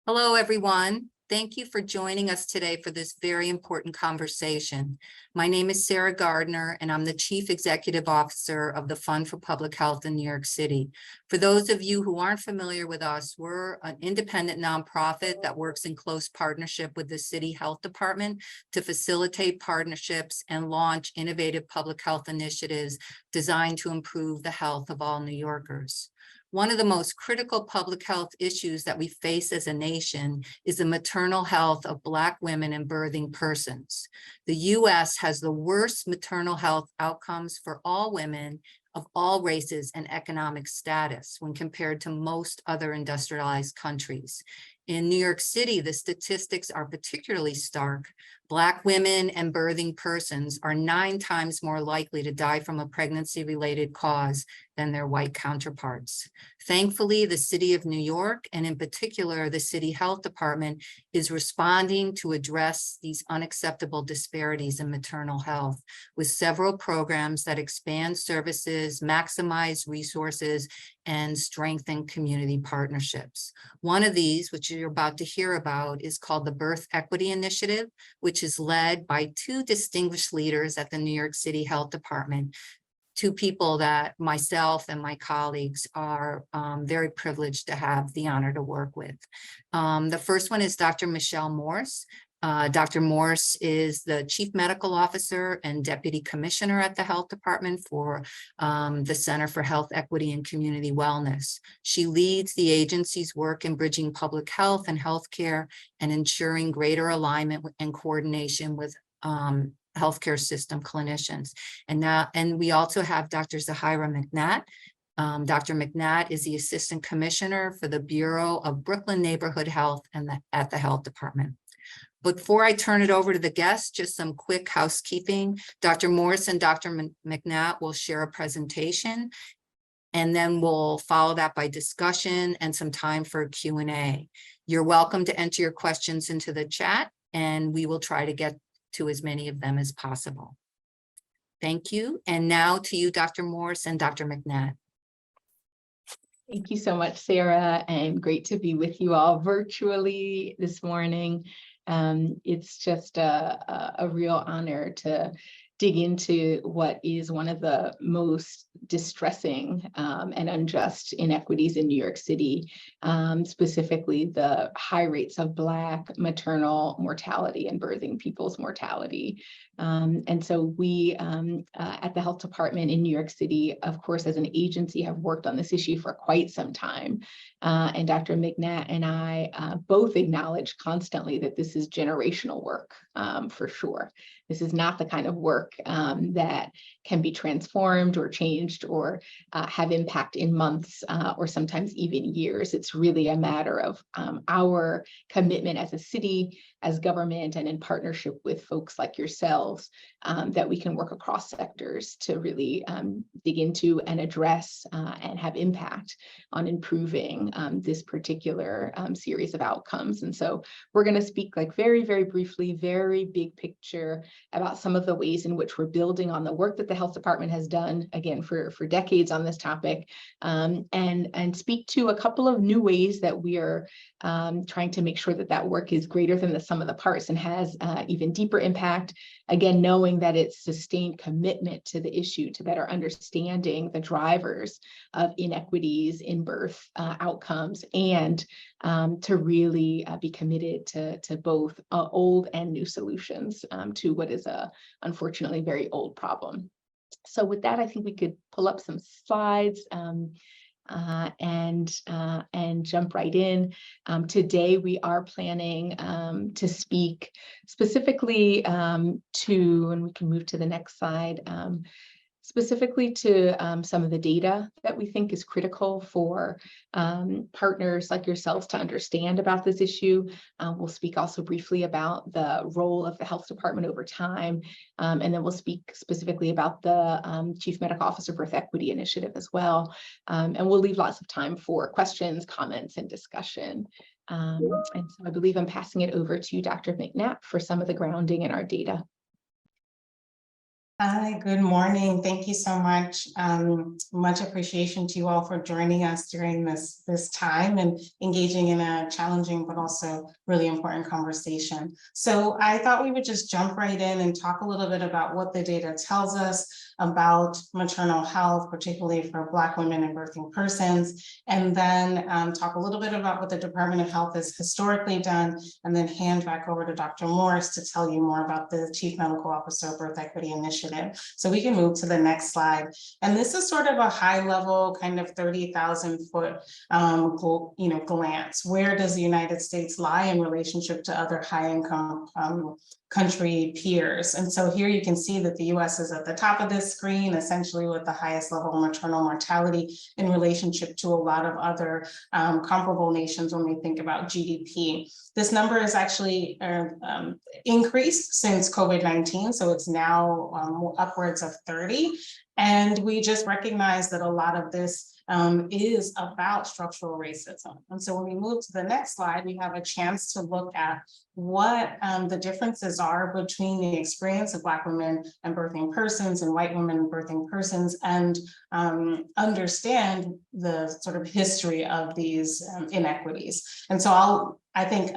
Hello, everyone. Thank you for joining us today for this very important conversation. My name is Sarah Gardner, and I'm the Chief Executive Officer of the Fund for Public Health in New York City. For those of you who aren't familiar with us, we're an independent nonprofit that works in close partnership with the City Health Department to facilitate partnerships and launch innovative public health initiatives designed to improve the health of all New Yorkers. One of the most critical public health issues that we face as a nation is the maternal health of Black women and birthing persons. The U.S. has the worst maternal health outcomes for all women of all races and economic status when compared to most other industrialized countries. In New York City, the statistics are particularly stark. Black women and birthing persons are 9 times more likely to die from a pregnancy-related cause than their white counterparts. Thankfully, the City of New York, and in particular, the City Health Department, is responding to address these unacceptable disparities in maternal health with several programs that expand services, maximize resources, and strengthen community partnerships. One of these, which you're about to hear about, is called the Birth Equity Initiative, which is led by 2 distinguished leaders at the New York City Health Department, 2 people that myself and my colleagues are very privileged to have the honor to work with. The first one is Dr. Michelle Morse. Dr. Morse is the Chief Medical Officer and Deputy Commissioner at the Health Department for the Center for Health Equity and Community Wellness. She leads the agency's work in bridging public health and healthcare and ensuring greater alignment and coordination with healthcare system clinicians. And we also have Dr. Zahira McNatt. Dr. McNatt is the Assistant Commissioner for the Bureau of Brooklyn Neighborhood Health at the Health Department. Before I turn it over to the guests, just some quick housekeeping. Dr. Morse and Dr. McNatt will share a presentation, and then we'll follow that by discussion and some time for Q&A. You're welcome to enter your questions into the chat, and we will try to get to as many of them as possible. Thank you. And now to you, Dr. Morse and Dr. McNatt. Thank you so much, Sarah, and great to be with you all virtually this morning. It's just a real honor to dig into what is one of the most distressing and unjust inequities in New York City, specifically the high rates of Black maternal mortality and birthing people's mortality. And so we at the Health Department in New York City, of course, as an agency, have worked on this issue for quite some time. And Dr. McNatt and I both acknowledge constantly that this is generational work, for sure. This is not the kind of work that can be transformed or changed or have impact in months or sometimes even years. It's really a matter of our commitment as a city, as government, and in partnership with folks like yourselves, that we can work across sectors to really dig into and address and have impact on improving this particular series of outcomes. And so we're going to speak very, very briefly, very big picture about some of the ways in which we're building on the work that the Health Department has done, again, for decades on this topic, and speak to a couple of new ways that we are trying to make sure that that work is greater than the sum of the parts and has even deeper impact, again, knowing that it's sustained commitment to the issue, to better understanding the drivers of inequities in birth outcomes, and to really be committed to both old and new solutions to what is a unfortunately very old problem. So with that, I think we could pull up some slides and jump right in. Today, we are planning to speak specifically to, and we can move to the next slide, specifically to some of the data that we think is critical for partners like yourselves to understand about this issue. We'll speak also briefly about the role of the Health Department over time, and then we'll speak specifically about the Chief Medical Officer Birth Equity Initiative as well. And we'll leave lots of time for questions, comments, and discussion. And so I believe I'm passing it over to Dr. McNatt for some of the grounding in our data. Hi, good morning. Thank you so much. Much appreciation to you all for joining us during this time and engaging in a challenging but also really important conversation. So I thought we would just jump right in and talk a little bit about what the data tells us about maternal health, particularly for Black women and birthing persons, and then talk a little bit about what the Department of Health has historically done, and then hand back over to Dr. Morse to tell you more about the Chief Medical Officer Birth Equity Initiative. So we can move to the next slide. And this is sort of a high level kind of 30,000 foot glance. Where does the United States lie in relationship to other high income country peers? And so here you can see that the US is at the top of this screen, essentially with the highest level of maternal mortality in relationship to a lot of other comparable nations when we think about GDP. This number is actually increased since COVID-19, so it's now upwards of 30. And we just recognize that a lot of this is about structural racism. And so when we move to the next slide, we have a chance to look at what the differences are between the experience of Black women and birthing persons and white women and birthing persons, and understand the sort of history of these inequities. And so I think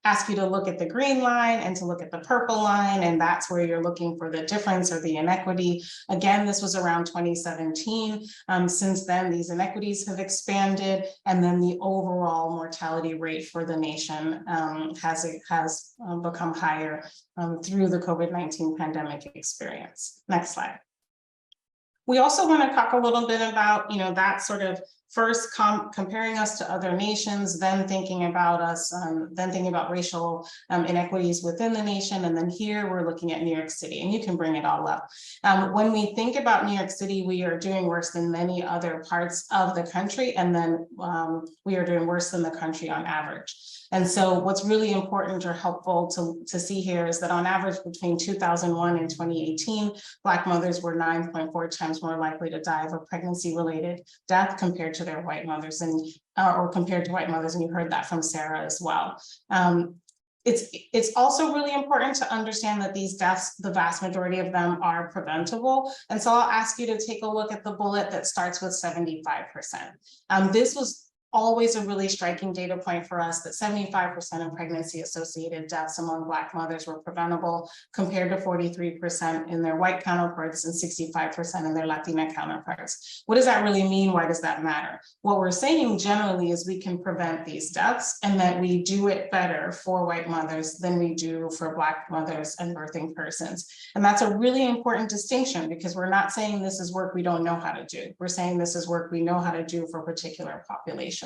ask you to look at the green line and to look at the purple line, and that's where you're looking for the difference or the inequity. Again, this was around 2017. Since then, these inequities have expanded, and then the overall mortality rate for the nation has become higher through the COVID-19 pandemic experience. Next slide. We also want to talk a little bit about, that sort of first comparing us to other nations, then thinking about us, then thinking about racial inequities within the nation. And then here we're looking at New York City, and you can bring it all up. When we think about New York City, we are doing worse than many other parts of the country. And then we are doing worse than the country on average. And so what's really important or helpful to see here is that on average between 2001 and 2018, Black mothers were 9.4 times more likely to die of a pregnancy-related death compared to their white mothers, or compared to white mothers, and you heard that from Sarah as well. It's also really important to understand that these deaths, the vast majority of them are preventable. And so I'll ask you to take a look at the bullet that starts with 75%. This was always a really striking data point for us, that 75% of pregnancy-associated deaths among Black mothers were preventable, compared to 43% in their white counterparts and 65% in their Latina counterparts. What does that really mean? Why does that matter? What we're saying generally is we can prevent these deaths, and that we do it better for white mothers than we do for Black mothers and birthing persons. And that's a really important distinction, because we're not saying this is work we don't know how to do. We're saying this is work we know how to do for particular populations.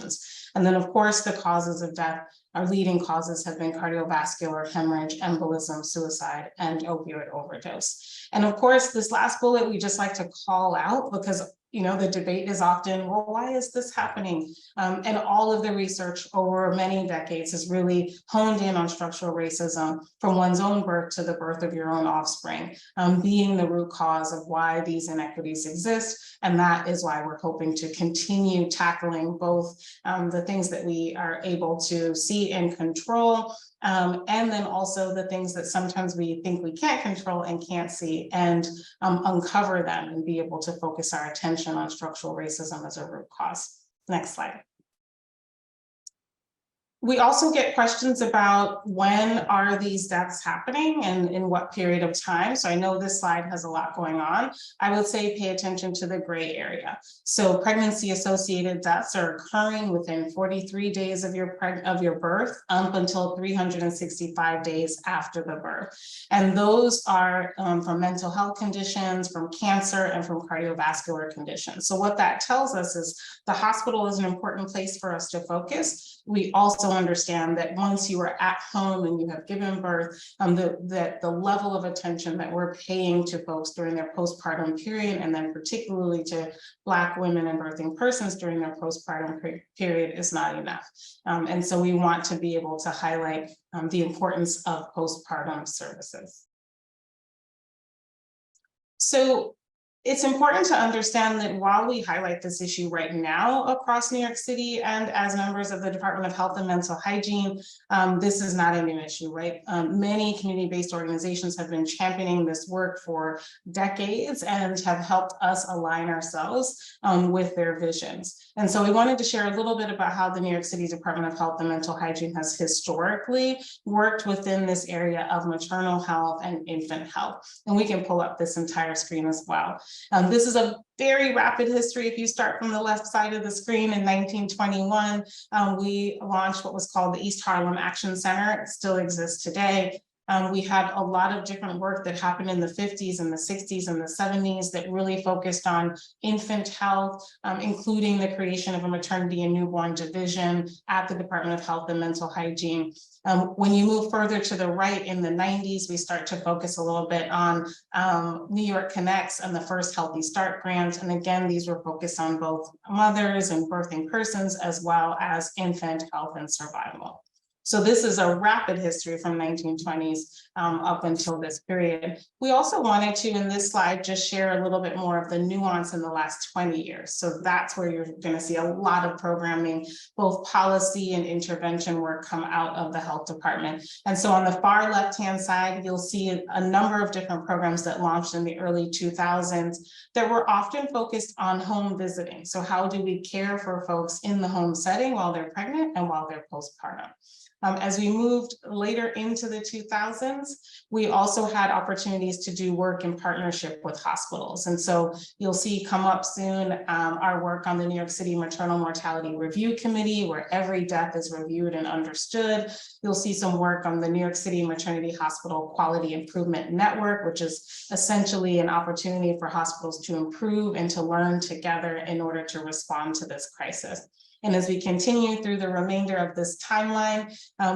And then, of course, the causes of death, our leading causes have been cardiovascular, hemorrhage, embolism, suicide, and opioid overdose. And of course, this last bullet we just like to call out, because the debate is often, well, why is this happening? And all of the research over many decades has really honed in on structural racism, from one's own birth to the birth of your own offspring, being the root cause of why these inequities exist. And that is why we're hoping to continue tackling both the things that we are able to see and control, and then also the things that sometimes we think we can't control and can't see, and uncover them and be able to focus our attention on structural racism as a root cause. Next slide. We also get questions about when are these deaths happening and in what period of time. So I know this slide has a lot going on. I would say pay attention to the gray area. So pregnancy-associated deaths are occurring within 43 days of your birth up until 365 days after the birth. And those are from mental health conditions, from cancer, and from cardiovascular conditions. So what that tells us is the hospital is an important place for us to focus. We also understand that once you are at home and you have given birth, that the level of attention that we're paying to folks during their postpartum period, and then particularly to Black women and birthing persons during their postpartum period, is not enough. And so we want to be able to highlight the importance of postpartum services. So It's important to understand that while we highlight this issue right now across New York City and as members of the Department of Health and Mental Hygiene, this is not a new issue, right? Many community-based organizations have been championing this work for decades and have helped us align ourselves with their visions. And so we wanted to share a little bit about how the New York City Department of Health and Mental Hygiene has historically worked within this area of maternal health and infant health. And we can pull up this entire screen as well. This is a very rapid history. If you start from the left side of the screen in 1921, we launched what was called the East Harlem Action Center. It still exists today. We had a lot of different work that happened in the 50s and the 60s and the 70s that really focused on infant health, including the creation of a maternity and newborn division at the Department of Health and Mental Hygiene. When you move further to the right in the 90s, we start to focus a little bit on New York Connects and the first Healthy Start grant. And again, these were focused on both mothers and birthing persons, as well as infant health and survival. So this is a rapid history from 1920s up until this period. We also wanted to, in this slide, just share a little bit more of the nuance in the last 20 years. So that's where you're going to see a lot of programming, both policy and intervention work come out of the health department. And so on the far left-hand side, you'll see a number of different programs that launched in the early 2000s that were often focused on home visiting. So how do we care for folks in the home setting while they're pregnant and while they're postpartum? As we moved later into the 2000s, we also had opportunities to do work in partnership with hospitals. And so you'll see come up soon our work on the New York City Maternal Mortality Review Committee, where every death is reviewed and understood. You'll see some work on the New York City Maternity Hospital Quality Improvement Network, which is essentially an opportunity for hospitals to improve and to learn together in order to respond to this crisis. And as we continue through the remainder of this timeline,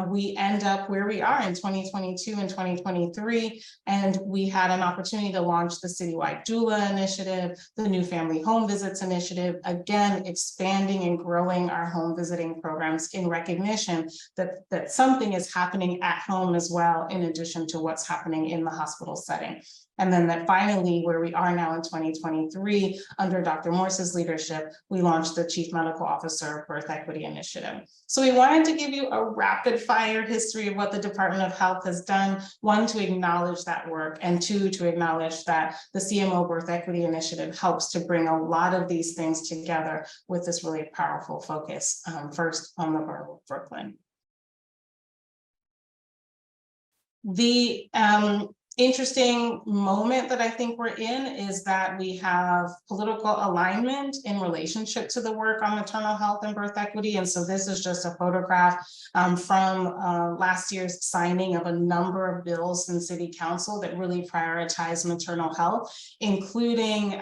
we end up where we are in 2022 and 2023. And we had an opportunity to launch the citywide doula initiative, the new family home visits initiative, again, expanding and growing our home visiting programs in recognition that something is happening at home as well, in addition to what's happening in the hospital setting. And then that finally, where we are now in 2023, under Dr. Morse's leadership, we launched the Chief Medical Officer Birth Equity Initiative. So we wanted to give you a rapid fire history of what the Department of Health has done, one, to acknowledge that work, and two, to acknowledge that the CMO Birth Equity Initiative helps to bring a lot of these things together with this really powerful focus, first on the borough of Brooklyn. The interesting moment that I think we're in is that we have political alignment in relationship to the work on maternal health and birth equity. And so this is just a photograph from last year's signing of a number of bills in City Council that really prioritize maternal health, including,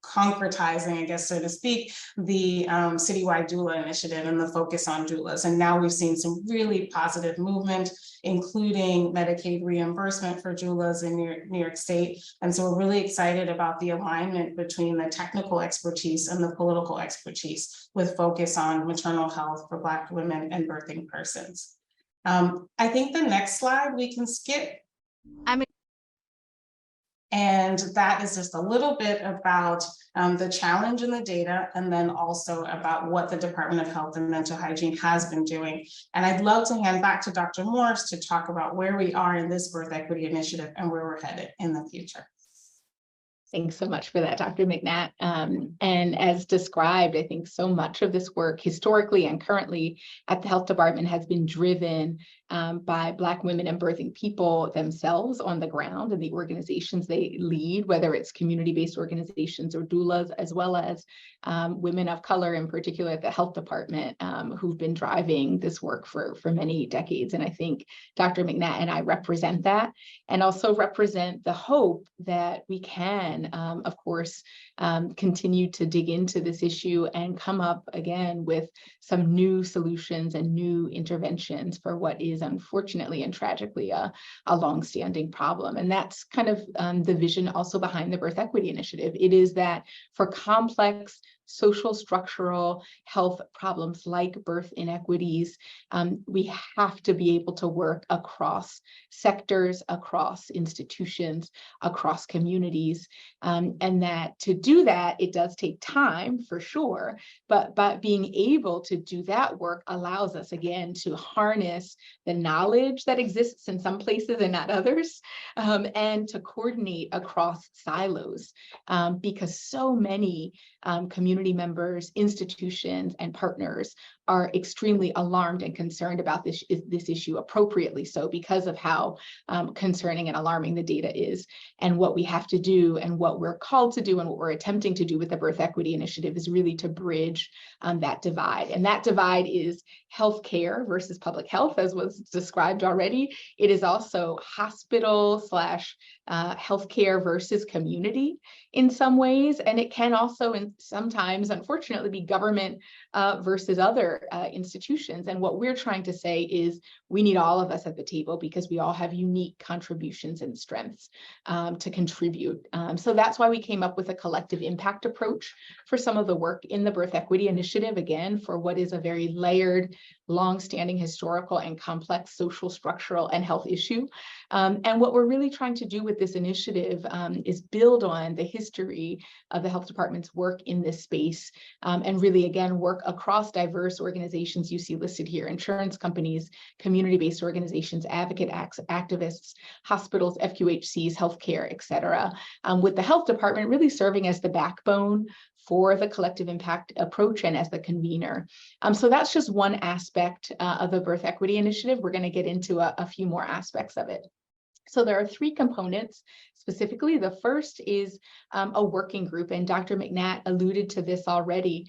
concretizing, I guess, so to speak, the citywide doula initiative and the focus on doulas. And now we've seen some really positive movement, including Medicaid reimbursement for doulas in New York State. And so we're really excited about the alignment between the technical expertise and the political expertise with focus on maternal health for Black women and birthing persons. I think the next slide we can skip. And that is just a little bit about the challenge in the data, and then also about what the Department of Health and Mental Hygiene has been doing. And I'd love to hand back to Dr. Morse to talk about where we are in this birth equity initiative and where we're headed in the future. Thanks so much for that, Dr. McNatt. And as described, I think so much of this work historically and currently at the health department has been driven by Black women and birthing people themselves on the ground and the organizations they lead, whether it's community-based organizations or doulas, as well as women of color, in particular at the health department, who've been driving this work for many decades. And I think Dr. McNatt and I represent that, and also represent the hope that we can, of course, continue to dig into this issue and come up again with some new solutions and new interventions for what is unfortunately and tragically a longstanding problem. And that's kind of the vision also behind the Birth Equity Initiative. It is that for complex social structural health problems like birth inequities, we have to be able to work across sectors, across institutions, across communities, and that to do that, it does take time for sure, but being able to do that work allows us again to harness the knowledge that exists in some places and not others, and to coordinate across silos, because so many community members, institutions, and partners are extremely alarmed and concerned about this issue, appropriately so, because of how concerning and alarming the data is. And what we have to do, and what we're called to do, and what we're attempting to do with the Birth Equity Initiative is really to bridge that divide. And that divide is healthcare versus public health, as was described already. It is also hospital / healthcare versus community in some ways. And it can also, and sometimes, unfortunately, be government versus other institutions. And what we're trying to say is we need all of us at the table, because we all have unique contributions and strengths to contribute. So that's why we came up with a collective impact approach for some of the work in the Birth Equity Initiative, again, for what is a very layered, long-standing historical and complex social, structural, and health issue. And what we're really trying to do with this initiative is build on the history of the health department's work in this space, and really, again, work across diverse organizations you see listed here: insurance companies, community-based organizations, advocate activists, hospitals, FQHCs, healthcare, et cetera, with the health department really serving as the backbone for the collective impact approach and as the convener. So that's just one aspect of the Birth Equity Initiative. We're going to get into a few more aspects of it. So there are three components specifically. The first is a working group, and Dr. McNatt alluded to this already.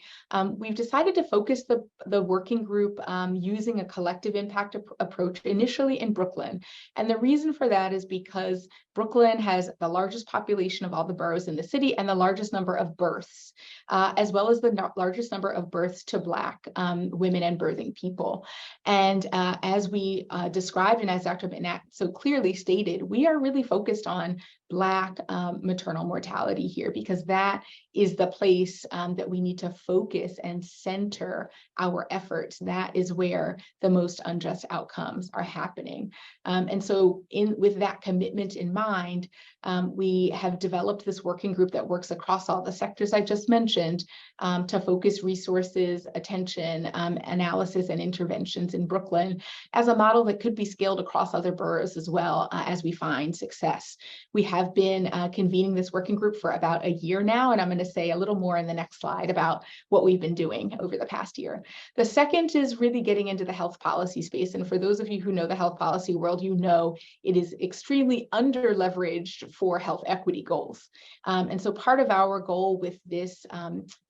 We've decided to focus the working group using a collective impact approach initially in Brooklyn. And the reason for that is because Brooklyn has the largest population of all the boroughs in the city and the largest number of births, as well as the largest number of births to Black women and birthing people. And as we described, and as Dr. McNatt so clearly stated, we are really focused on Black maternal mortality here, because that is the place that we need to focus and center our efforts. That is where the most unjust outcomes are happening. And so with that commitment in mind, we have developed this working group that works across all the sectors I just mentioned to focus resources, attention, analysis, and interventions in Brooklyn as a model that could be scaled across other boroughs as well, as we find success. We have been convening this working group for about a year now, and I'm going to say a little more in the next slide about what we've been doing over the past year. The second is really getting into the health policy space. And for those of you who know the health policy world, you know it is extremely under-leveraged for health equity goals. And so part of our goal with this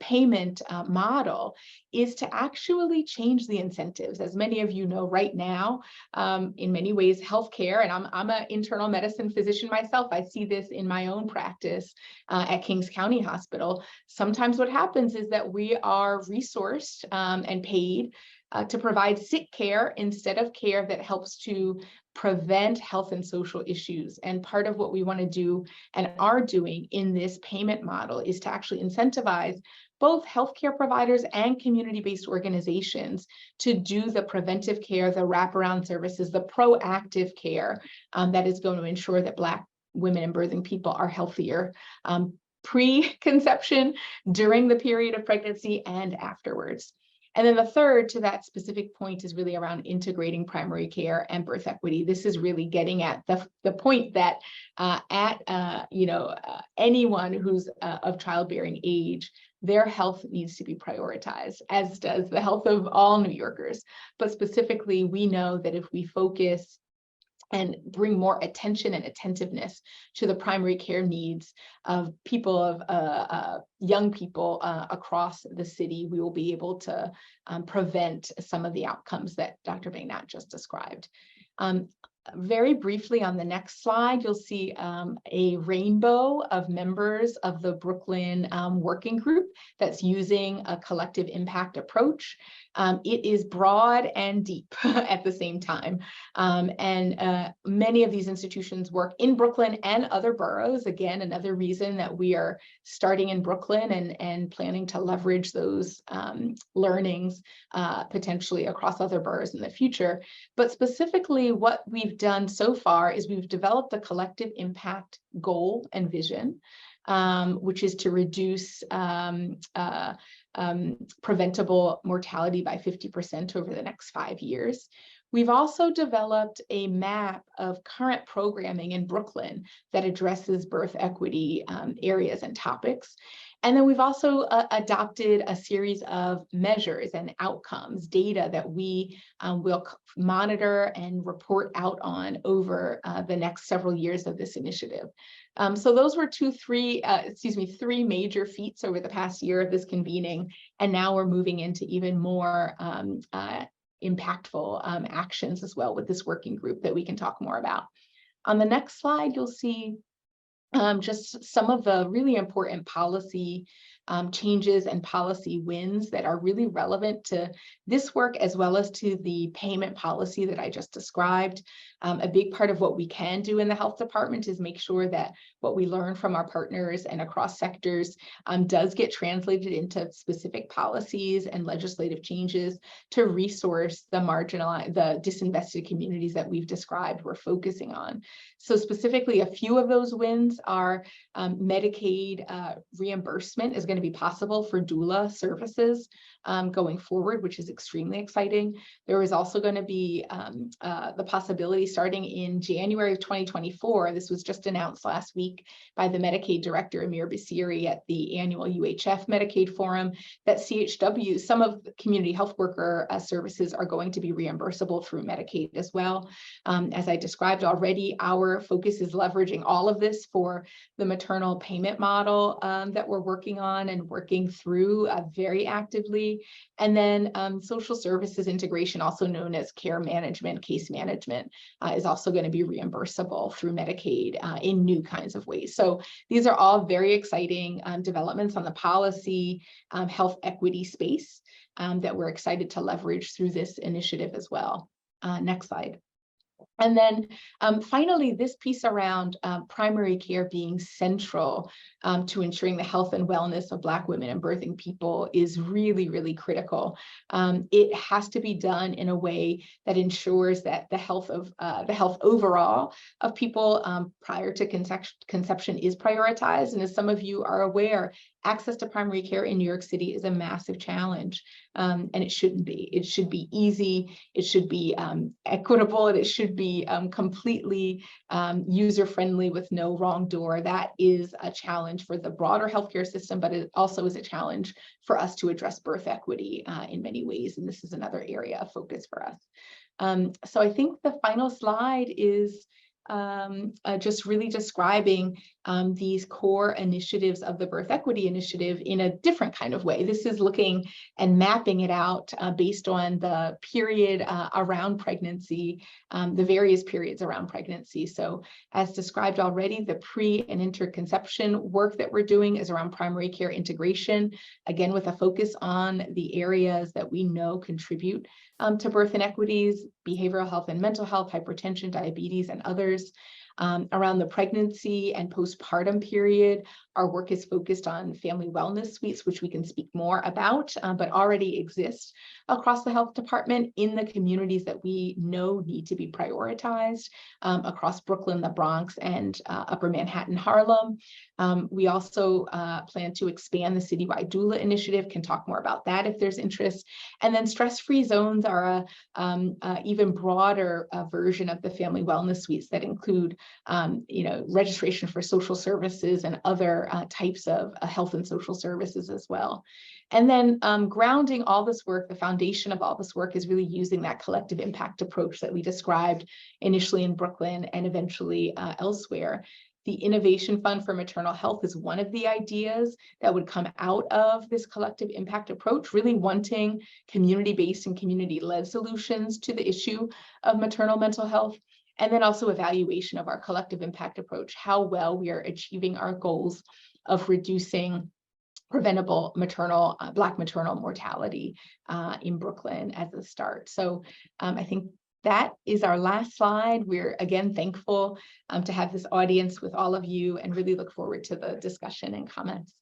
payment model is to actually change the incentives. As many of you know right now, in many ways, healthcare, and I'm an internal medicine physician myself, I see this in my own practice at Kings County Hospital. Sometimes what happens is that we are resourced and paid to provide sick care instead of care that helps to prevent health and social issues. And part of what we want to do and are doing in this payment model is to actually incentivize both healthcare providers and community-based organizations to do the preventive care, the wraparound services, the proactive care that is going to ensure that Black women and birthing people are healthier pre-conception, during the period of pregnancy, and afterwards. And then the third to that specific point is really around integrating primary care and birth equity. This is really getting at the point that anyone who's of childbearing age, their health needs to be prioritized, as does the health of all New Yorkers. But specifically, we know that if we focus and bring more attention and attentiveness to the primary care needs of people, of young people across the city, we will be able to prevent some of the outcomes that Dr. McNatt just described. Very briefly on the next slide, you'll see a rainbow of members of the Brooklyn working group that's using a collective impact approach. It is broad and deep at the same time. And many of these institutions work in Brooklyn and other boroughs. Again, another reason that we are starting in Brooklyn and planning to leverage those learnings potentially across other boroughs in the future. But specifically, what we've done so far is we've developed a collective impact goal and vision, which is to reduce preventable mortality by 50% over the next 5 years. We've also developed a map of current programming in Brooklyn that addresses birth equity areas and topics. And then we've also adopted a series of measures and outcomes, data that we will monitor and report out on over the next several years of this initiative. So those were three major feats over the past year of this convening. And now we're moving into even more impactful actions as well with this working group that we can talk more about. On the next slide, you'll see just some of the really important policy changes and policy wins that are really relevant to this work, as well as to the payment policy that I just described. A big part of what we can do in the health department is make sure that what we learn from our partners and across sectors does get translated into specific policies and legislative changes to resource the marginalized, the disinvested communities that we've described we're focusing on. So specifically, a few of those wins are Medicaid reimbursement is going to be possible for doula services going forward, which is extremely exciting. There is also going to be the possibility starting in January of 2024. This was just announced last week by the Medicaid director, Amir Basiri, at the annual UHF Medicaid Forum, that CHW, some of the community health worker services are going to be reimbursable through Medicaid as well. As I described already, our focus is leveraging all of this for the maternal payment model that we're working on and working through very actively. And then social services integration, also known as care management, case management, is also going to be reimbursable through Medicaid in new kinds of ways. So these are all very exciting developments on the policy health equity space that we're excited to leverage through this initiative as well. Next slide. And then finally, this piece around primary care being central to ensuring the health and wellness of Black women and birthing people is really, really critical. It has to be done in a way that ensures that the health overall of people prior to conception is prioritized. And as some of you are aware, access to primary care in New York City is a massive challenge, and it shouldn't be. It should be easy, it should be equitable, and it should be completely user-friendly with no wrong door. That is a challenge for the broader healthcare system, but it also is a challenge for us to address birth equity in many ways, and this is another area of focus for us. So I think the final slide is just really describing these core initiatives of the Birth Equity Initiative in a different kind of way. This is looking and mapping it out based on the period around pregnancy, the various periods around pregnancy. So as described already, the pre and interconception work that we're doing is around primary care integration, again, with a focus on the areas that we know contribute to birth inequities, behavioral health and mental health, hypertension, diabetes, and others. Around the pregnancy and postpartum period, our work is focused on family wellness suites, which we can speak more about, but already exist across the health department in the communities that we know need to be prioritized across Brooklyn, the Bronx, and Upper Manhattan, Harlem. We also plan to expand the citywide doula initiative, can talk more about that if there's interest. And then stress-free zones are a even broader version of the family wellness suites that include registration for social services and other types of health and social services as well. And then grounding all this work, the foundation of all this work is really using that collective impact approach that we described initially in Brooklyn and eventually elsewhere. The Innovation Fund for Maternal Health is one of the ideas that would come out of this collective impact approach, really wanting community-based and community-led solutions to the issue of maternal mental health. and then also evaluation of our collective impact approach, how well we are achieving our goals of reducing preventable maternal, Black maternal mortality in Brooklyn as a start. So I think that is our last slide. We're again thankful to have this audience with all of you and really look forward to the discussion and comments.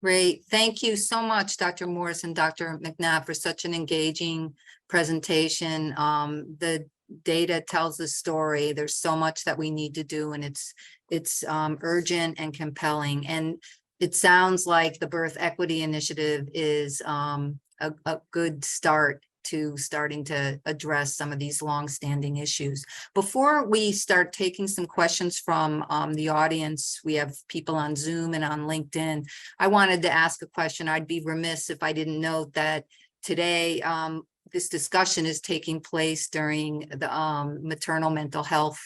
Great. Thank you so much, Dr. Morse and Dr. McNatt, for such an engaging presentation. The data tells the story. There's so much that we need to do, and it's urgent and compelling. And it sounds like the Birth Equity Initiative is a good start to starting to address some of these longstanding issues. Before we start taking some questions from the audience, we have people on Zoom and on LinkedIn. I wanted to ask a question. I'd be remiss if I didn't note that today this discussion is taking place during the Maternal Mental Health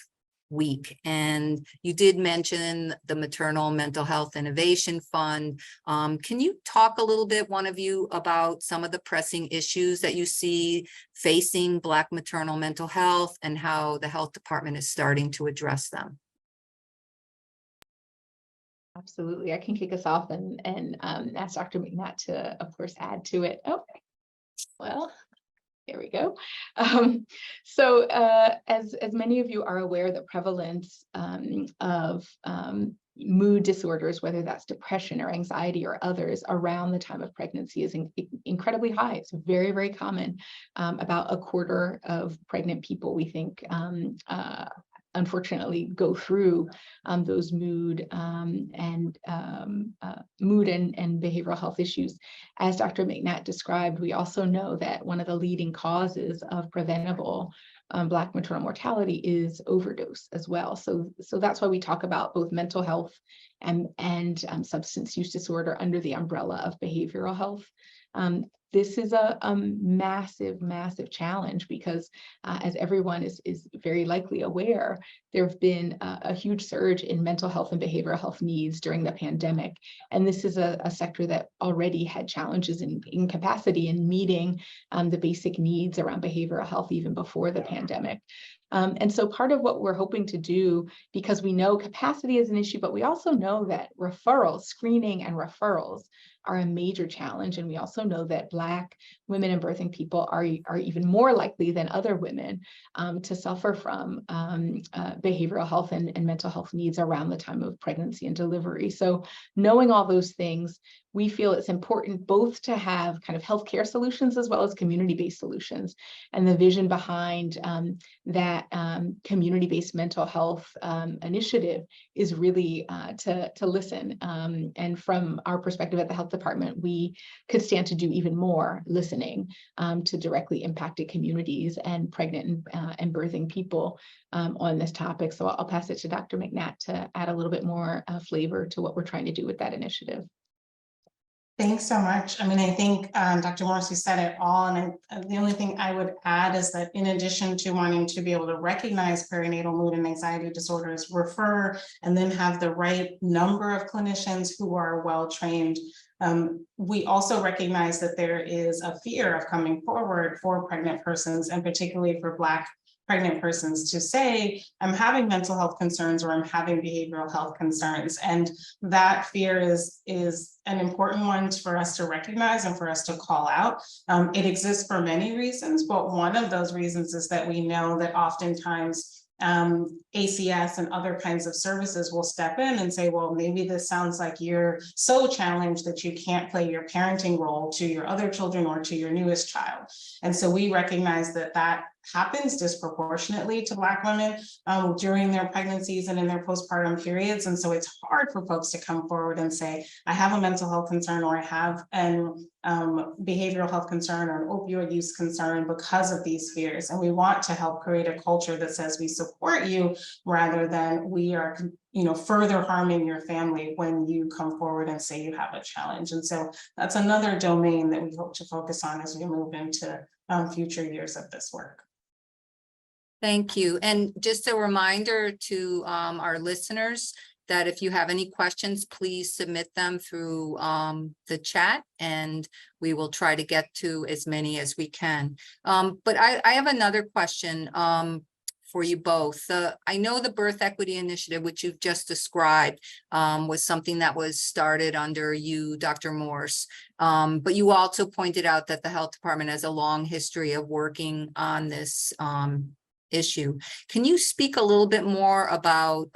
Week. And you did mention the Maternal Mental Health Innovation Fund. Can you talk a little bit, one of you, about some of the pressing issues that you see facing Black maternal mental health and how the health department is starting to address them? Absolutely. I can kick us off and ask Dr. McNatt to, of course, add to it. Okay. Well, there we go. So as many of you are aware, the prevalence of mood disorders, whether that's depression or anxiety or others, around the time of pregnancy is incredibly high. It's very, very common. About a quarter of pregnant people, we think, unfortunately go through those mood and behavioral health issues. As Dr. McNatt described, we also know that one of the leading causes of preventable Black maternal mortality is overdose as well. So that's why we talk about both mental health and substance use disorder under the umbrella of behavioral health. This is a massive, massive challenge because as everyone is very likely aware, there have been a huge surge in mental health and behavioral health needs during the pandemic. And this is a sector that already had challenges in capacity in meeting the basic needs around behavioral health even before the pandemic. And so part of what we're hoping to do, because we know capacity is an issue, but we also know that referrals, screening and referrals are a major challenge. And we also know that Black women and birthing people are even more likely than other women to suffer from behavioral health and mental health needs around the time of pregnancy and delivery. So knowing all those things, we feel it's important both to have kind of healthcare solutions as well as community-based solutions. And the vision behind that community-based mental health initiative is really to listen. And from our perspective at the health department, we could stand to do even more listening to directly impacted communities and pregnant and birthing people on this topic. So I'll pass it to Dr. McNatt to add a little bit more flavor to what we're trying to do with that initiative. Thanks so much. I mean, I think Dr. Morse said it all, and the only thing I would add is that in addition to wanting to be able to recognize perinatal mood and anxiety disorders, refer, and then have the right number of clinicians who are well-trained, we also recognize that there is a fear of coming forward for pregnant persons, and particularly for Black pregnant persons, to say, I'm having mental health concerns or I'm having behavioral health concerns. And that fear is an important one for us to recognize and for us to call out. It exists for many reasons, but one of those reasons is that we know that oftentimes ACS and other kinds of services will step in and say, well, maybe this sounds like you're so challenged that you can't play your parenting role to your other children or to your newest child. And so we recognize that that happens disproportionately to Black women during their pregnancies and in their postpartum periods. And so it's hard for folks to come forward and say, I have a mental health concern, or I have an behavioral health concern or an opioid use concern because of these fears. And we want to help create a culture that says we support you rather than we are further harming your family when you come forward and say you have a challenge. And so that's another domain that we hope to focus on as we move into future years of this work. Thank you. And just a reminder to our listeners that if you have any questions, please submit them through the chat, and we will try to get to as many as we can. But I have another question for you both. I know the Birth Equity Initiative, which you've just described, was something that was started under you, Dr. Morse. But you also pointed out that the health department has a long history of working on this issue. Can you speak a little bit more about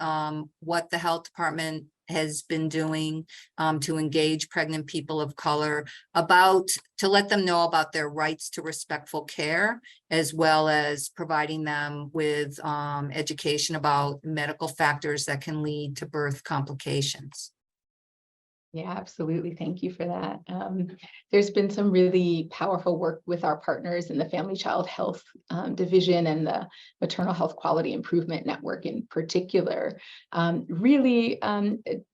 what the health department has been doing to engage pregnant people of color, to let them know about their rights to respectful care, as well as providing them with education about medical factors that can lead to birth complications? Yeah, absolutely. Thank you for that. There's been some really powerful work with our partners in the Family Child Health Division and the Maternal Health Quality Improvement Network in particular, really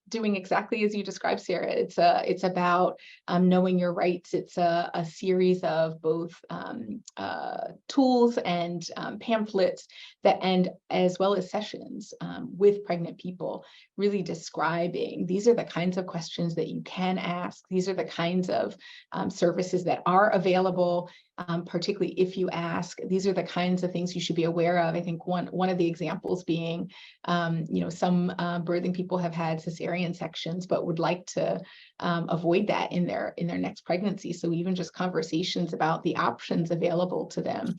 doing exactly as you described, Sarah. It's about knowing your rights. It's a series of both tools and pamphlets and as well as sessions with pregnant people, really describing these are the kinds of questions that you can ask. These are the kinds of services that are available, particularly if you ask. These are the kinds of things you should be aware of. I think one of the examples being, some birthing people have had cesarean sections, but would like to avoid that in their next pregnancy. So even just conversations about the options available to them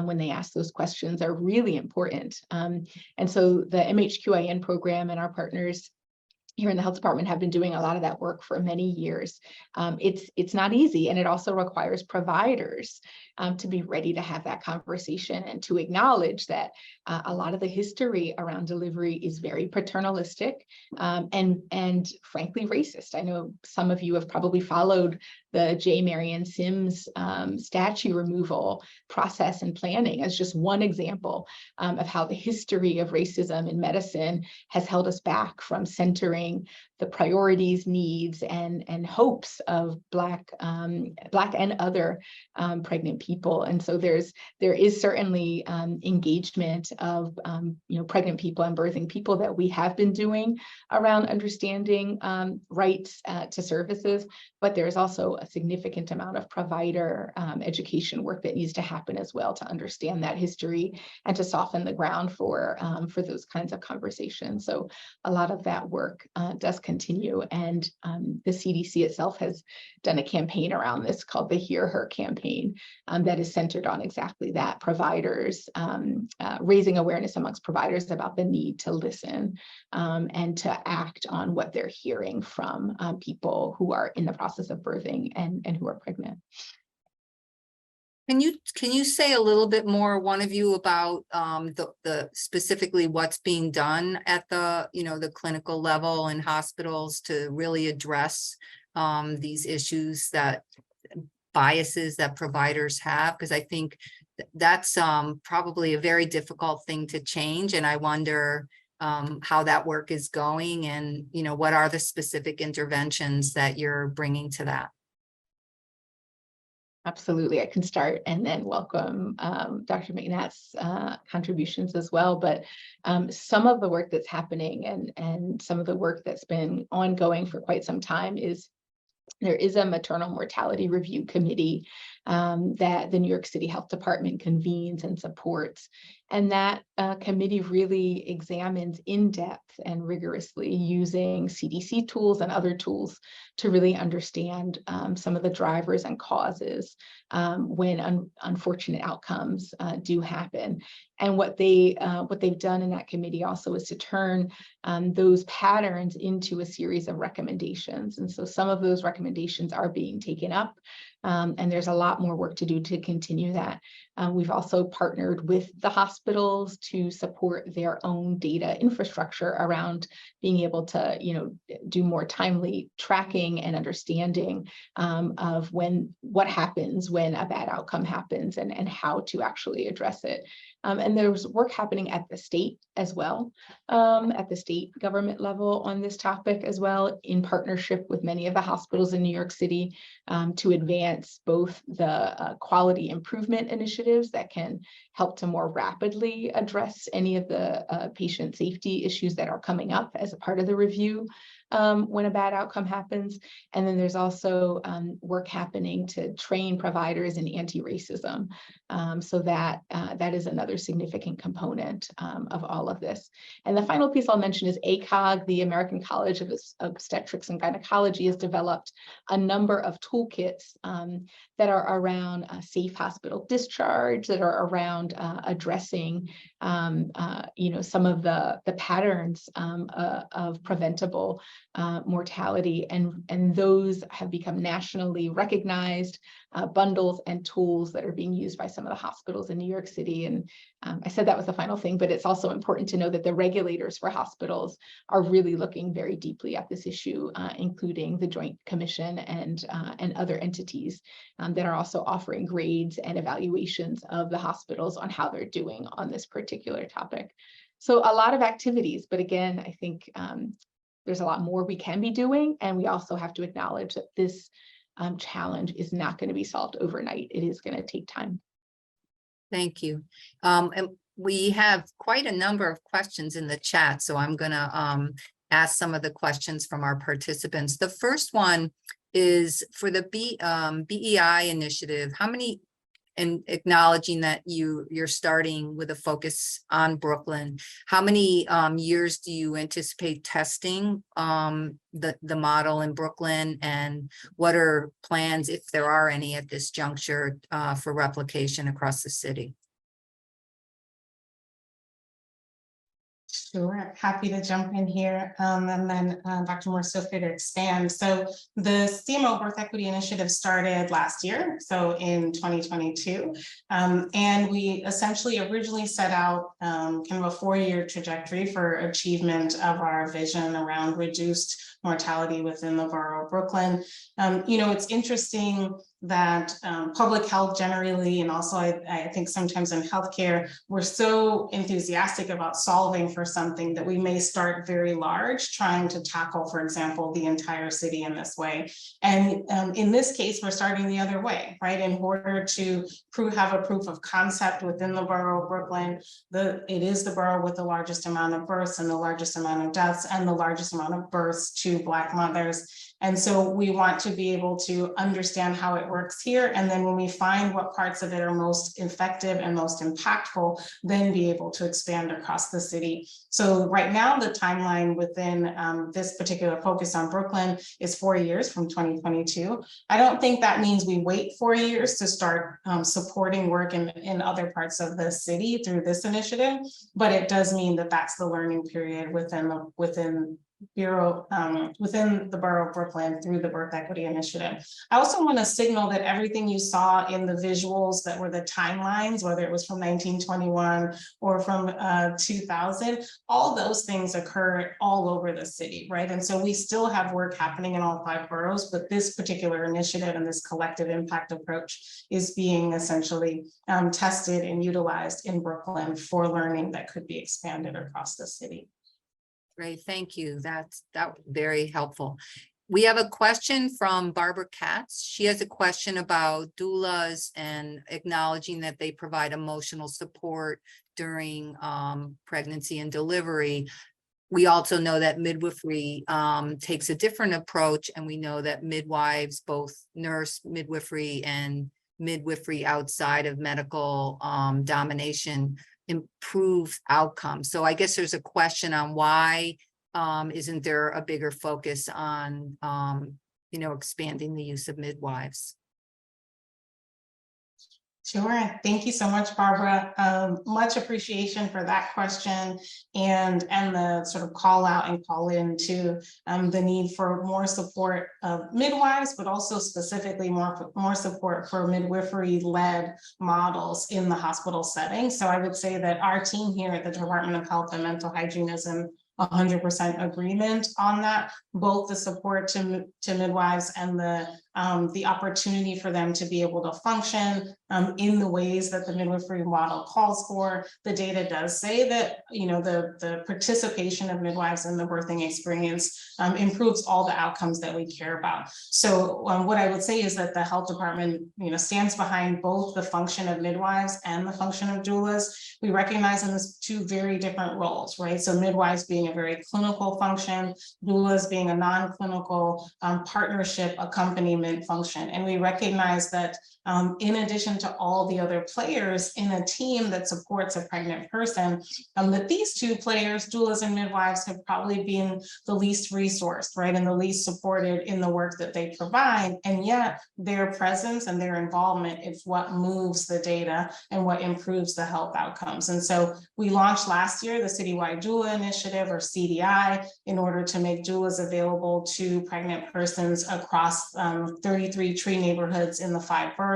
when they ask those questions are really important. And so the MHQIN program and our partners here in the health department have been doing a lot of that work for many years. It's not easy, and it also requires providers to be ready to have that conversation and to acknowledge that a lot of the history around delivery is very paternalistic and frankly racist. I know some of you have probably followed the J. Marion Sims statue removal process and planning as just one example of how the history of racism in medicine has held us back from centering the priorities, needs, and hopes of Black and other pregnant people. And so there is certainly engagement of pregnant people and birthing people that we have been doing around understanding rights to services, but there's also a significant amount of provider education work that needs to happen as well to understand that history and to soften the ground for those kinds of conversations. So a lot of that work does continue, and the CDC itself has done a campaign around this called the Hear Her campaign that is centered on exactly that, providers, raising awareness amongst providers about the need to listen and to act on what they're hearing from people who are in the process of birthing and who are pregnant. Can you say a little bit more, one of you, about the specifically what's being done at the clinical level in hospitals to really address these issues, biases that providers have? Because I think that's probably a very difficult thing to change, and I wonder how that work is going, and what are the specific interventions that you're bringing to that? Absolutely, I can start and then welcome Dr. McNatt's contributions as well. But some of the work that's happening and some of the work that's been ongoing for quite some time is there is a maternal mortality review committee that the New York City Health Department convenes and supports. And that committee really examines in depth and rigorously using CDC tools and other tools to really understand some of the drivers and causes when unfortunate outcomes do happen. And what they've done in that committee also is to turn those patterns into a series of recommendations. And so some of those recommendations are being taken up, and there's a lot more work to do to continue that. We've also partnered with the hospitals to support their own data infrastructure around being able to, do more timely tracking and understanding of what happens when a bad outcome happens and how to actually address it. And there's work happening at the state as well, at the state government level on this topic as well, in partnership with many of the hospitals in New York City to advance both the quality improvement initiatives that can help to more rapidly address any of the patient safety issues that are coming up as a part of the review, when a bad outcome happens. And then there's also work happening to train providers in anti-racism. So that is another significant component of all of this. And the final piece I'll mention is ACOG, the American College of Obstetrics and Gynecology, has developed a number of toolkits that are around safe hospital discharge, that are around addressing some of the patterns of preventable mortality, and those have become nationally recognized bundles and tools that are being used by some of the hospitals in New York City. And I said that was the final thing, but it's also important to know that the regulators for hospitals are really looking very deeply at this issue, including the Joint Commission and other entities that are also offering grades and evaluations of the hospitals on how they're doing on this particular topic. So a lot of activities, but again, I think there's a lot more we can be doing, and we also have to acknowledge that this challenge is not going to be solved overnight. It is going to take time. Thank you. And we have quite a number of questions in the chat, so I'm going to ask some of the questions from our participants. The first one is for the BEI initiative. How many, and acknowledging that you're starting with a focus on Brooklyn, how many years do you anticipate testing the model in Brooklyn, and what are plans, if there are any at this juncture, for replication across the city? Sure, happy to jump in here, and then Dr. Morse, feel free to expand. So the CMO Birth Equity Initiative started last year, so in 2022, and we essentially originally set out kind of a 4-year trajectory for achievement of our vision around reduced mortality within the borough of Brooklyn. It's interesting that public health generally, and also I think sometimes in healthcare, we're so enthusiastic about solving for something that we may start very large, trying to tackle, for example, the entire city in this way. And in this case, we're starting the other way, right? In order to have a proof of concept within the borough of Brooklyn, it is the borough with the largest amount of births and the largest amount of deaths and the largest amount of births to Black mothers. And so we want to be able to understand how it works here. And then when we find what parts of it are most effective and most impactful, then be able to expand across the city. So right now, the timeline within this particular focus on Brooklyn is 4 years from 2022. I don't think that means we wait 4 years to start supporting work in other parts of the city through this initiative, but it does mean that that's the learning period within the borough of Brooklyn through the Birth Equity Initiative. I also want to signal that everything you saw in the visuals that were the timelines, whether it was from 1921 or from 2000, all those things occur all over the city, right? And so we still have work happening in all 5 boroughs, but this particular initiative and this collective impact approach is being essentially tested and utilized in Brooklyn for learning that could be expanded across the city. Great, thank you. That was very helpful. We have a question from Barbara Katz. She has a question about doulas and acknowledging that they provide emotional support during pregnancy and delivery. We also know that midwifery takes a different approach, and we know that midwives, both nurse midwifery and midwifery outside of medical domination, improve outcomes. So I guess there's a question on why isn't there a bigger focus on expanding the use of midwives? Sure. Thank you so much, Barbara. Much appreciation for that question and the sort of call out and call in to the need for more support of midwives, but also specifically more support for midwifery-led models in the hospital setting. So I would say that our team here at the Department of Health and Mental Hygiene is in 100% agreement on that, both the support to midwives and the the opportunity for them to be able to function in the ways that the midwifery model calls for. The data does say that, you know, the participation of midwives in the birthing experience improves all the outcomes that we care about. So what I would say is that the health department, you know, stands behind both the function of midwives and the function of doulas. We recognize them as two very different roles, right? So midwives being a very clinical function, doulas being a non-clinical partnership accompaniment function. And we recognize that in addition to all the other players in a team that supports a pregnant person, that these two players, doulas and midwives, have probably been the least resourced, right, and the least supported in the work that they provide. And yet their presence and their involvement is what moves the data and what improves the health outcomes. And so we launched last year the Citywide Doula Initiative, or CDI, in order to make doulas available to pregnant persons across 33 tree neighborhoods in the 5 boroughs.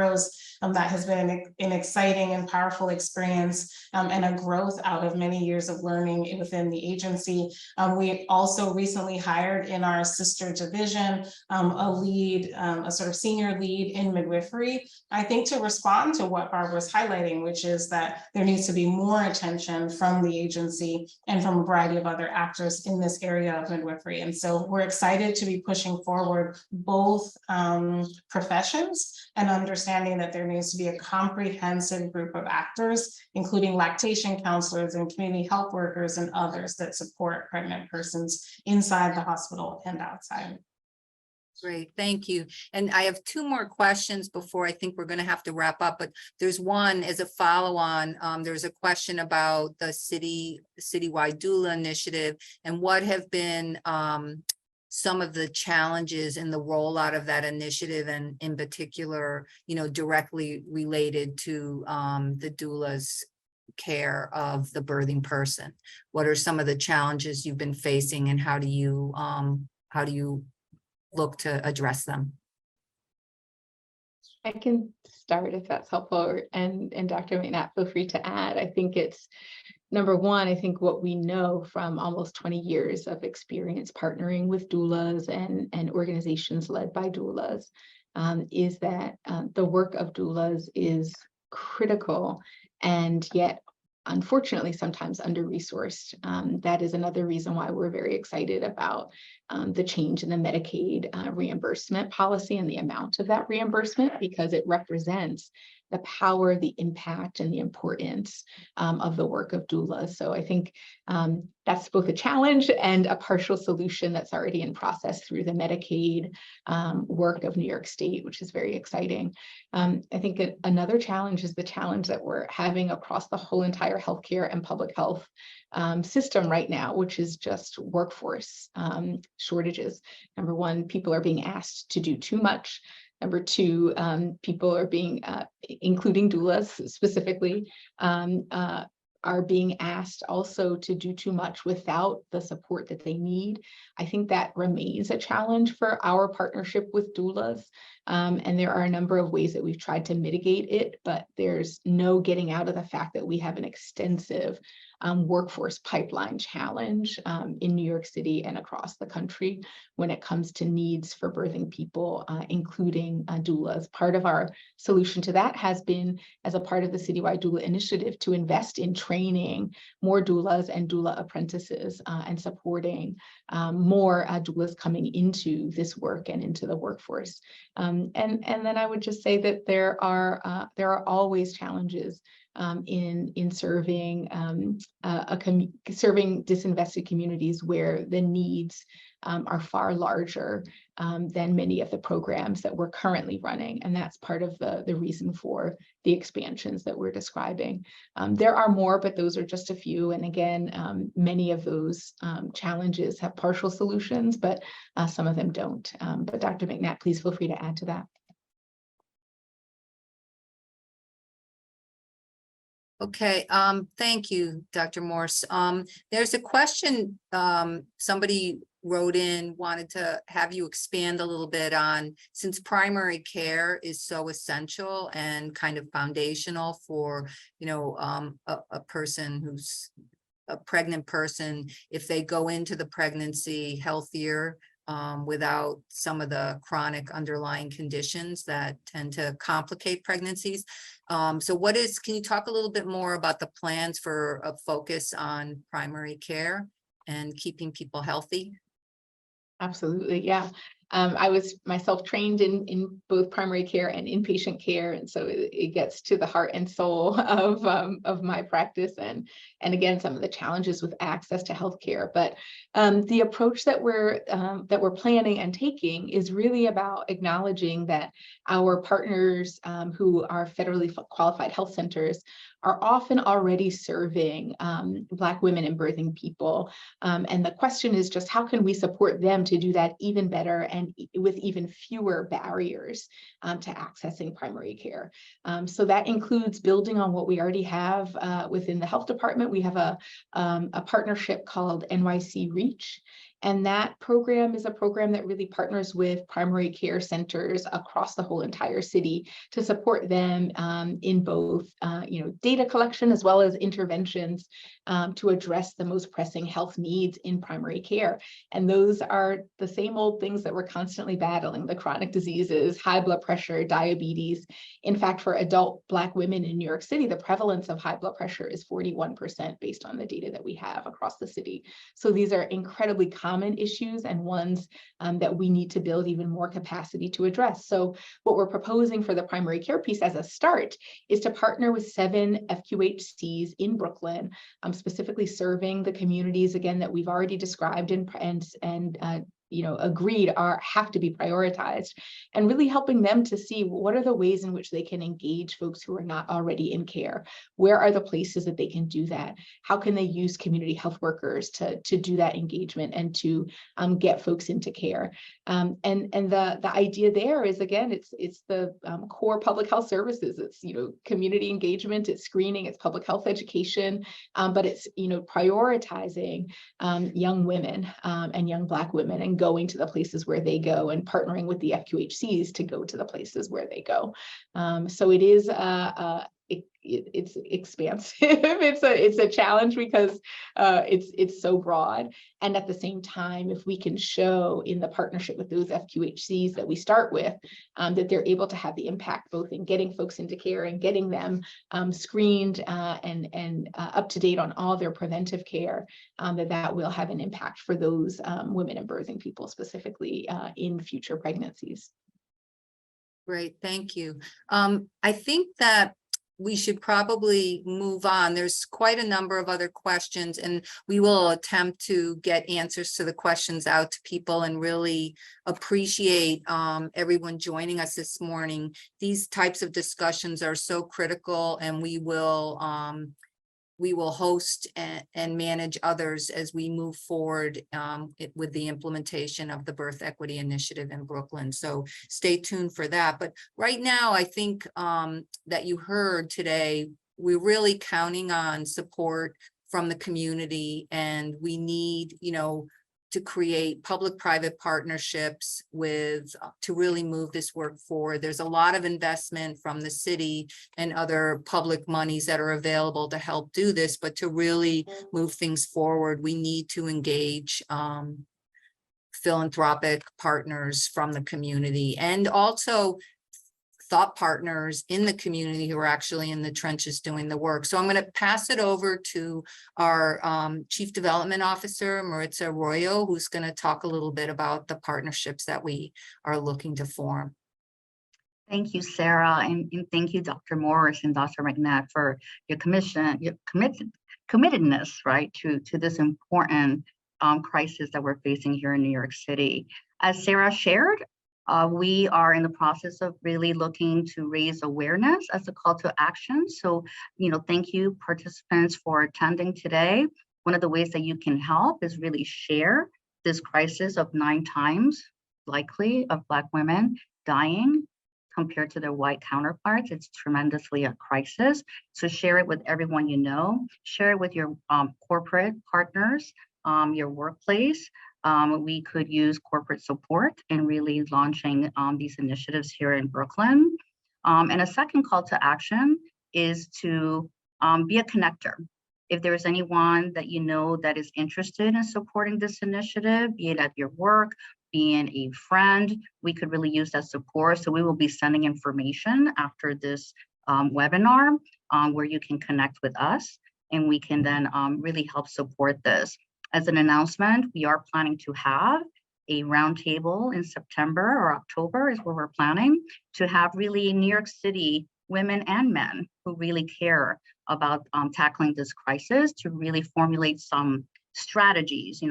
That has been an exciting and powerful experience and a growth out of many years of learning within the agency. We also recently hired in our sister division a lead, a sort of senior lead in midwifery, I think, to respond to what Barbara's highlighting, which is that there needs to be more attention from the agency and from a variety of other actors in this area of midwifery. And so we're excited to be pushing forward both professions and understanding that there needs to be a comprehensive group of actors, including lactation counselors and community health workers and others that support pregnant persons inside the hospital and outside. Great, thank you. And I have 2 more questions before I think we're going to have to wrap up, but there's one as a follow-on. There's a question about the Citywide Doula Initiative and what have been some of the challenges in the rollout of that initiative, and in particular, you know, directly related to the doula's care of the birthing person. What are some of the challenges you've been facing, and how do you look to address them? I can start if that's helpful, and Dr. McNatt, feel free to add. I think it's number one, I think what we know from almost 20 years of experience partnering with doulas and organizations led by doulas is that the work of doulas is critical, and yet unfortunately sometimes under-resourced. That is another reason why we're very excited about the change in the Medicaid reimbursement policy and the amount of that reimbursement, because it represents the power, the impact, and the importance of the work of doulas. So I think that's both a challenge and a partial solution that's already in process through the Medicaid work of New York State, which is very exciting. I think another challenge is the challenge that we're having across the whole entire healthcare and public health system right now, which is just workforce shortages. Number one, people are being asked to do too much. Number two, people are being, including doulas specifically, are being asked also to do too much without the support that they need. I think that remains a challenge for our partnership with doulas. And there are a number of ways that we've tried to mitigate it, but there's no getting out of the fact that we have an extensive workforce pipeline challenge in New York City and across the country when it comes to needs for birthing people, including doulas. Part of our solution to that has been, as a part of the Citywide Doula Initiative, to invest in training more doulas and doula apprentices and supporting more doulas coming into this work and into the workforce. And then I would just say that there are always challenges in serving serving disinvested communities where the needs are far larger than many of the programs that we're currently running. And that's part of the reason for the expansions that we're describing. There are more, but those are just a few. And again, many of those challenges have partial solutions, but some of them don't. But Dr. McNatt, please feel free to add to that. Okay, thank you, Dr. Morse. There's a question somebody wrote in, wanted to have you expand a little bit on, since primary care is so essential and kind of foundational for, you know, a person who's a pregnant person, if they go into the pregnancy healthier, without some of the chronic underlying conditions that tend to complicate pregnancies. So can you talk a little bit more about the plans for a focus on primary care and keeping people healthy? Absolutely, yeah. I was myself trained in both primary care and inpatient care, and so it gets to the heart and soul of my practice, and again, some of the challenges with access to healthcare. But the approach that we're planning and taking is really about acknowledging that our partners who are federally qualified health centers are often already serving Black women and birthing people. And the question is just how can we support them to do that even better and with even fewer barriers to accessing primary care. So that includes building on what we already have within the health department. We have a partnership called NYC Reach. And that program is a program that really partners with primary care centers across the whole entire city to support them in both data collection as well as interventions to address the most pressing health needs in primary care. And those are the same old things that we're constantly battling: the chronic diseases, high blood pressure, diabetes. In fact, for adult Black women in New York City, the prevalence of high blood pressure is 41% based on the data that we have across the city. So these are incredibly common issues and ones that we need to build even more capacity to address. So what we're proposing for the primary care piece as a start is to partner with 7 FQHCs in Brooklyn, specifically serving the communities, again, that we've already described and agreed have to be prioritized, and really helping them to see what are the ways in which they can engage folks who are not already in care. Where are the places that they can do that? How can they use community health workers to do that engagement and to get folks into care? And the idea there is, again, it's the core public health services. It's community engagement, it's screening, it's public health education, but it's prioritizing young women and young Black women and going to the places where they go and partnering with the FQHCs to go to the places where they go. So it is it's expansive. it's a challenge because it's so broad. And at the same time, if we can show in the partnership with those FQHCs that we start with that they're able to have the impact both in getting folks into care and getting them screened and up to date on all their preventive care, that will have an impact for those women and birthing people specifically in future pregnancies. Great, thank you. I think that we should probably move on. There's quite a number of other questions, and we will attempt to get answers to the questions out to people and really appreciate everyone joining us this morning. These types of discussions are so critical, and we will host and manage others as we move forward with the implementation of the Birth Equity Initiative in Brooklyn. So stay tuned for that. But right now, I think that you heard today, we're really counting on support from the community, and we need, to create public-private partnerships to really move this work forward. There's a lot of investment from the city and other public monies that are available to help do this, but to really move things forward, we need to engage philanthropic partners from the community, and also thought partners in the community who are actually in the trenches doing the work. So I'm going to pass it over to our Chief Development Officer, Maritza Arroyo, who's going to talk a little bit about the partnerships that we are looking to form. Thank you, Sarah, and thank you, Dr. Morse and Dr. McNatt, for your committedness, right, to this important crisis that we're facing here in New York City. As Sarah shared, we are in the process of really looking to raise awareness as a call to action. So, thank you, participants, for attending today. One of the ways that you can help is really share this crisis of 9 times likely of Black women dying compared to their white counterparts. It's tremendously a crisis. So share it with everyone you know. Share it with your corporate partners, your workplace. We could use corporate support in really launching these initiatives here in Brooklyn. And a second call to action is to be a connector. If there's anyone that you know that is interested in supporting this initiative, be it at your work being a friend, we could really use that support. So we will be sending information after this webinar where you can connect with us, and we can then really help support this. As an announcement, we are planning to have a roundtable in September or October is where we're planning to have really New York City women and men who really care about tackling this crisis to really formulate some strategies,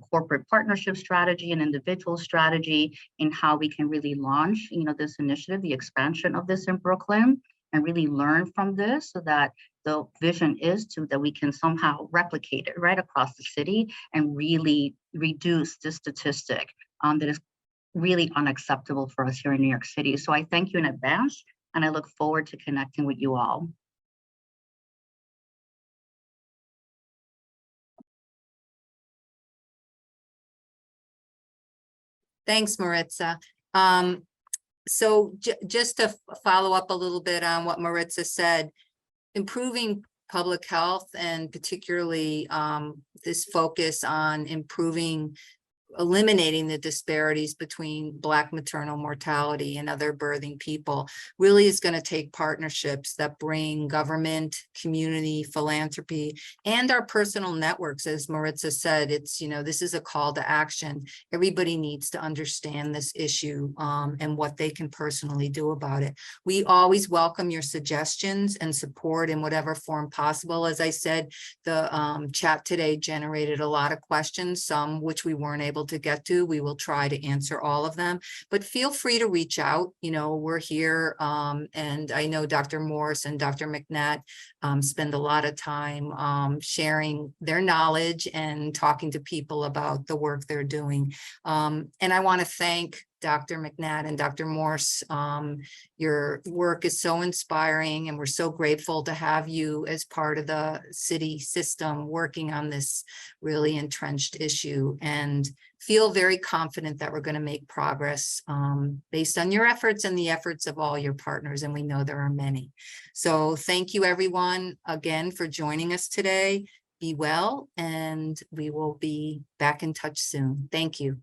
corporate partnership strategy and individual strategy in how we can really launch, this initiative, the expansion of this in Brooklyn, and really learn from this so that the vision is that we can somehow replicate it right across the city and really reduce this statistic that is really unacceptable for us here in New York City. So I thank you in advance, and I look forward to connecting with you all. Thanks, Maritza. So just to follow up a little bit on what Maritza said, improving public health and particularly this focus on eliminating the disparities between Black maternal mortality and other birthing people really is going to take partnerships that bring government, community, philanthropy, and our personal networks. As Maritza said, it's, this is a call to action. Everybody needs to understand this issue and what they can personally do about it. We always welcome your suggestions and support in whatever form possible. As I said, the chat today generated a lot of questions, some which we weren't able to get to. We will try to answer all of them, but feel free to reach out. We're here, and I know Dr. Morse and Dr. McNatt spend a lot of time sharing their knowledge and talking to people about the work they're doing. And I want to thank Dr. McNatt and Dr. Morse. Your work is so inspiring, and we're so grateful to have you as part of the city system working on this really entrenched issue, and feel very confident that we're going to make progress based on your efforts and the efforts of all your partners, and we know there are many. So thank you everyone again for joining us today. Be well, and we will be back in touch soon. Thank you.